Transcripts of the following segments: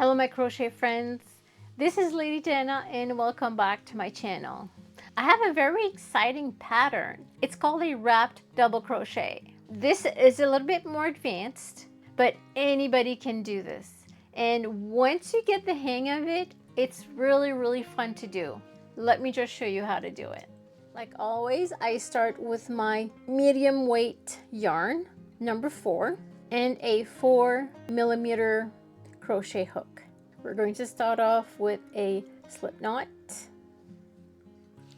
Hello my crochet friends, this is Lady Dana and welcome back to my channel. I have a very exciting pattern. It's called a wrapped double crochet. This is a little bit more advanced, but anybody can do this. And once you get the hang of it, it's really fun to do. Let me just show you how to do it. Like always, I start with my medium weight yarn, number 4, and a 4mm crochet hook. We're going to start off with a slip knot.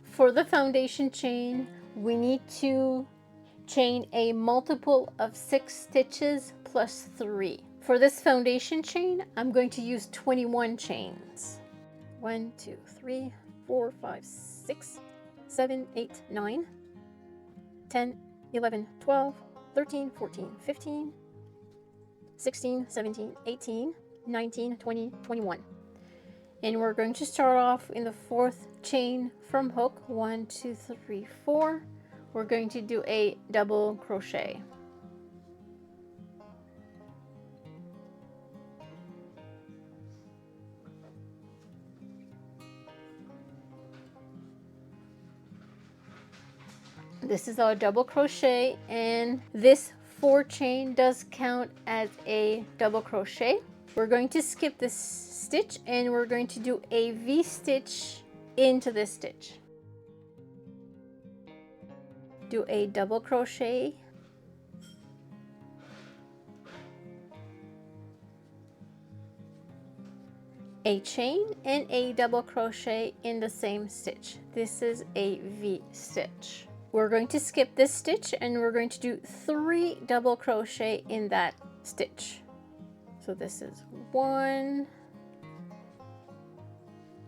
For the foundation chain, we need to chain a multiple of 6 stitches plus 3. For this foundation chain, I'm going to use 21 chains. 1, 2, 3, 4, 5, 6, 7, 8, 9, 10, 11, 12, 13, 14, 15, 16, 17, 18, 19, 20, 21. And we're going to start off in the 4th chain from hook. 1, 2, 3, 4. We're going to do a double crochet. This is our double crochet, and this 4 chain does count as a double crochet. We're going to skip this stitch and we're going to do a V-stitch into this stitch. Do a double crochet, a chain, and a double crochet in the same stitch. This is a V-stitch. We're going to skip this stitch and we're going to do 3 double crochet in that stitch. So this is 1,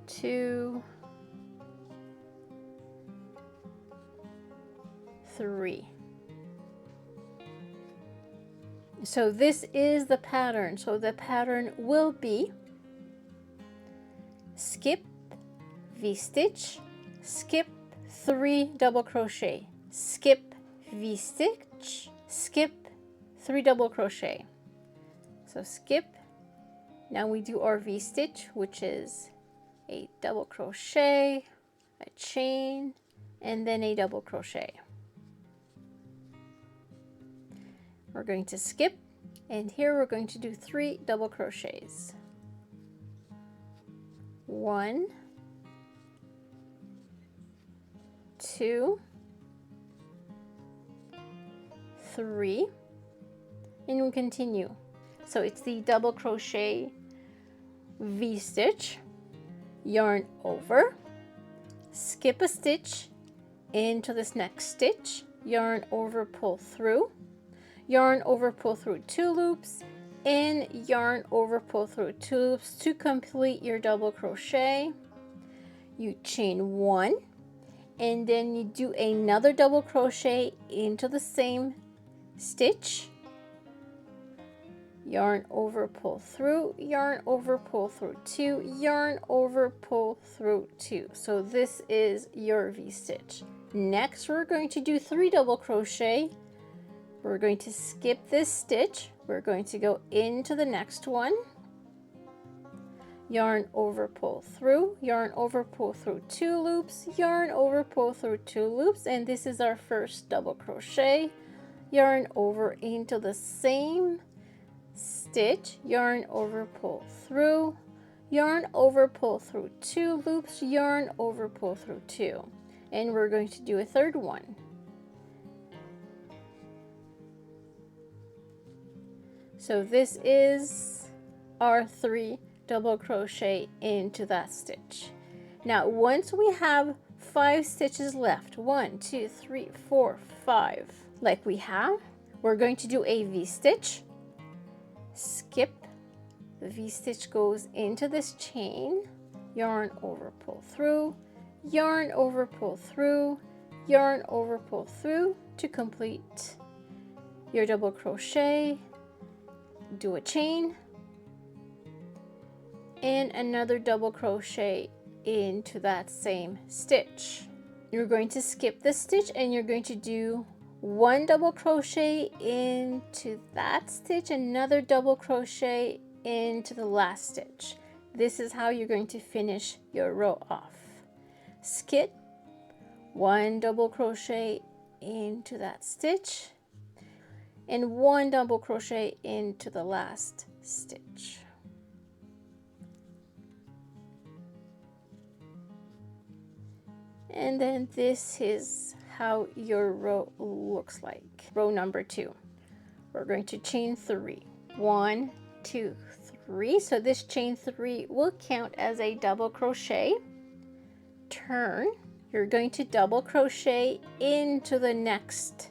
2, 3. So this is the pattern. So the pattern will be skip, V-stitch, skip, 3 double crochet, skip, V-stitch, skip, 3 double crochet. So skip, now we do our V-stitch, which is a double crochet, a chain, and then a double crochet. We're going to skip, and here we're going to do 3 double crochets. 1, 2, 3, and we continue. So it's the double crochet, V-stitch, yarn over, skip a stitch into this next stitch, yarn over, pull through, yarn over, pull through 2 loops, and yarn over, pull through 2 loops to complete your double crochet. You chain 1, and then you do another double crochet into the same stitch, yarn over, pull through, yarn over, pull through 2, yarn over, pull through 2. So this is your V-stitch. Next, we're going to do 3 double crochet. We're going to skip this stitch. We're going to go into the next one, yarn over, pull through, yarn over, pull through 2 loops, yarn over, pull through 2 loops, and this is our first double crochet. Yarn over into the same stitch, yarn over, pull through, yarn over, pull through 2 loops, yarn over, pull through 2, and we're going to do a third one. So this is our 3 double crochet into that stitch. Now once we have 5 stitches left, 1, 2, 3, 4, 5, like we have, we're going to do a V-stitch, skip, the V-stitch goes into this chain, yarn over, pull through, yarn over, pull through, yarn over, pull through to complete your double crochet. Do a chain and another double crochet into that same stitch. You're going to skip this stitch and you're going to do 1 double crochet into that stitch, another double crochet into the last stitch. This is how you're going to finish your row off. Skip 1 double crochet into that stitch and 1 double crochet into the last stitch. And then this is how your row looks like. Row number 2. We're going to chain 3. 1, 2, 3. So this chain 3 will count as a double crochet. Turn. You're going to double crochet into the next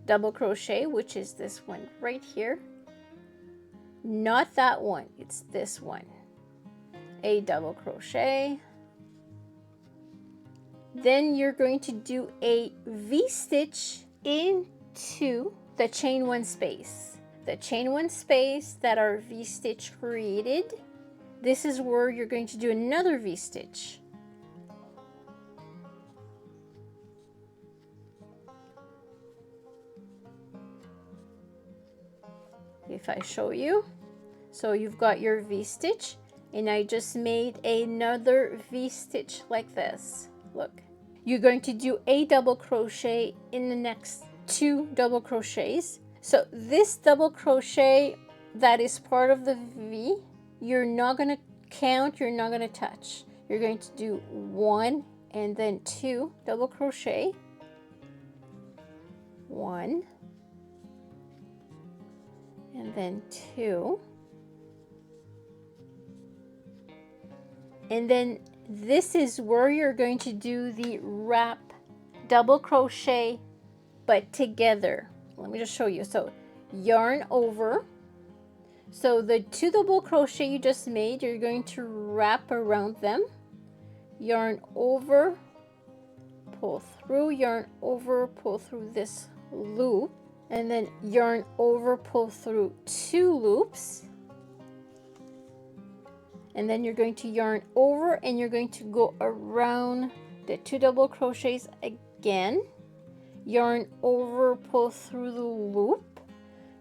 double crochet, which is this one right here. Not that one, it's this one. A double crochet. Then you're going to do a V-stitch into the chain 1 space. The chain 1 space that our V-stitch created, this is where you're going to do another V-stitch. If I show you, so you've got your V-stitch, and I just made another V-stitch like this. Look, you're going to do a double crochet in the next 2 double crochets. So this double crochet that is part of the V, you're not going to count, you're not going to touch. You're going to do 1 and then 2 double crochet. 1 and then 2. And then this is where you're going to do the wrap double crochet but together. Let me just show you. So yarn over. So the 2 double crochet you just made, you're going to wrap around them. Yarn over, pull through, yarn over, pull through this loop, and then yarn over, pull through 2 loops. And then you're going to yarn over and you're going to go around the 2 double crochets again. Yarn over, pull through the loop,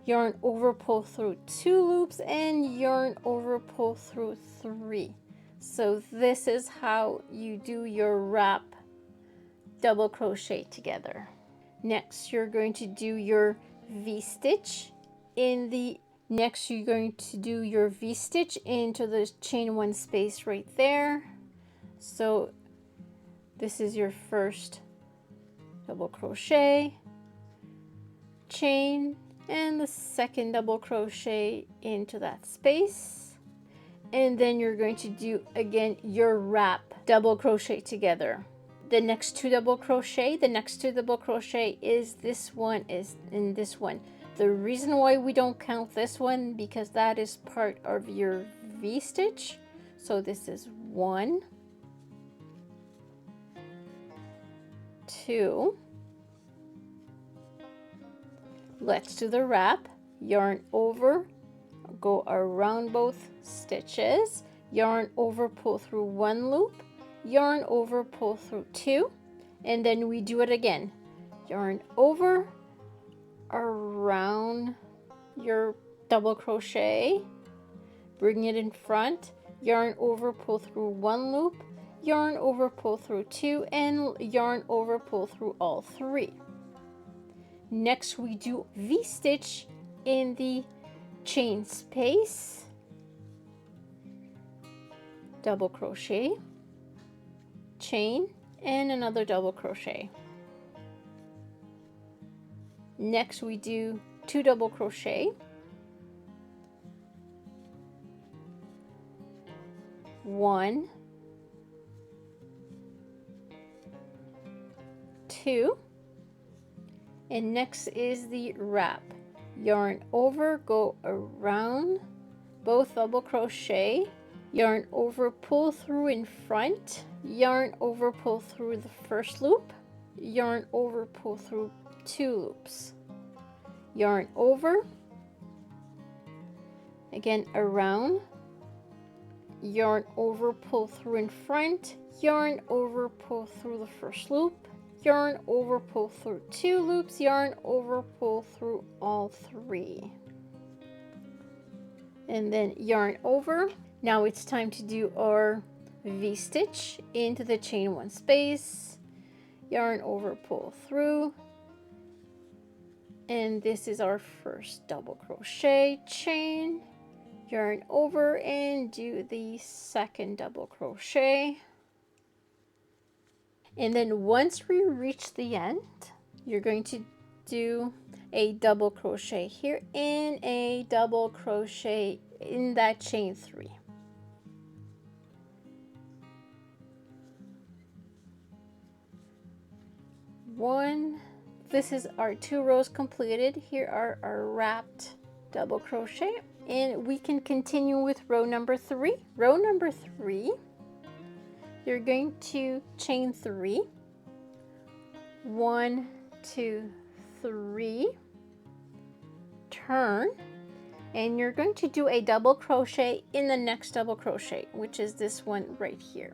yarn over, pull through 2 loops, and yarn over, pull through 3. So this is how you do your wrap double crochet together. Next, you're going to do your V-stitch in the Next, you're going to do your V-stitch into the chain 1 space right there. So this is your first double crochet, chain, and the second double crochet into that space. And then you're going to do again your wrap double crochet together. The next 2 double crochet, is this one is in this one. The reason why we don't count this one, because that is part of your V-stitch. So this is 1, 2. Let's do the wrap. Yarn over, go around both stitches, yarn over, pull through 1 loop, yarn over, pull through 2, and then we do it again. Yarn over, around your double crochet, bring it in front, yarn over, pull through 1 loop, yarn over, pull through 2, and yarn over, pull through all 3. Next we do V-stitch in the chain space, double crochet, chain, and another double crochet. Next we do 2 double crochet, 1, 2, and next is the wrap. Yarn over, go around both double crochet, yarn over, pull through in front, yarn over, pull through the first loop, yarn over, pull through 2 loops, yarn over, again around, yarn over, pull through in front, yarn over, pull through the first loop, yarn over, pull through 2 loops, yarn over, pull through all 3. and then yarn over. Now it's time to do our V-stitch into the chain one space, yarn over, pull through, and this is our first double crochet chain, yarn over and do the second double crochet. And then once we reach the end, you're going to do a double crochet here and a double crochet in that chain 3. One. This is our 2 rows completed. Here are our wrapped double crochet, and we can continue with row number 3. Row number 3, you're going to chain 3, 1, 2, 3, turn, and you're going to do a double crochet in the next double crochet, which is this one right here.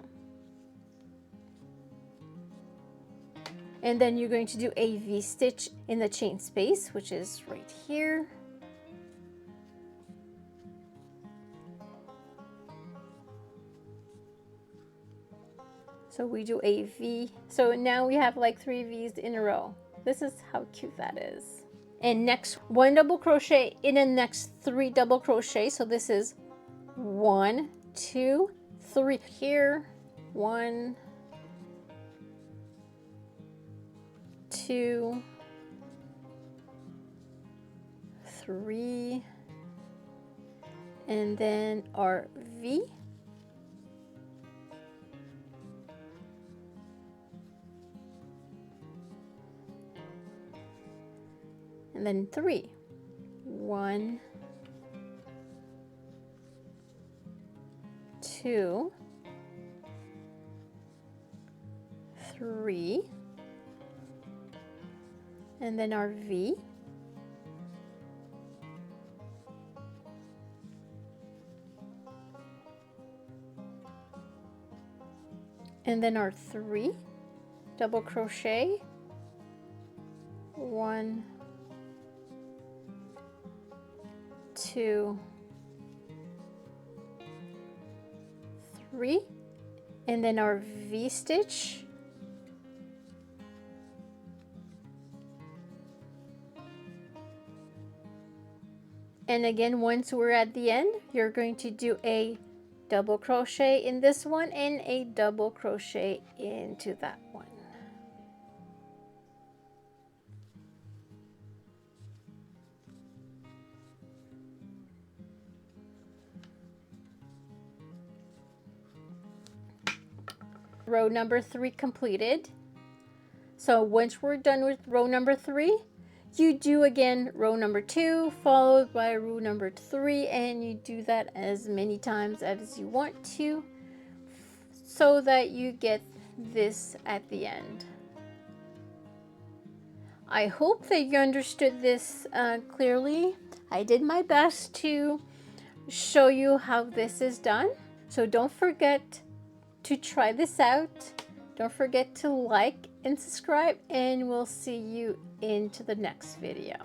And then you're going to do a V-stitch in the chain space, which is right here. So we do a V. So now we have like 3 V's in a row. This is how cute that is. And next, 1 double crochet in the next 3 double crochet. So this is 1, 2, 3 here. 1, 2, 3, and then our V, and then 3, 1, 2, 3, and then our V, and then our 3 double crochet, 1, 2, 3, and then our V-stitch, and again, once we're at the end, you're going to do a double crochet in this one and a double crochet into that one. Row number 3 completed. So once we're done with row number 3, you do again row number 2 followed by row number 3, and you do that as many times as you want to so that you get this at the end. I hope that you understood this clearly. I did my best to show you how this is done. So don't forget to try this out. Don't forget to like and subscribe, and we'll see you into the next video.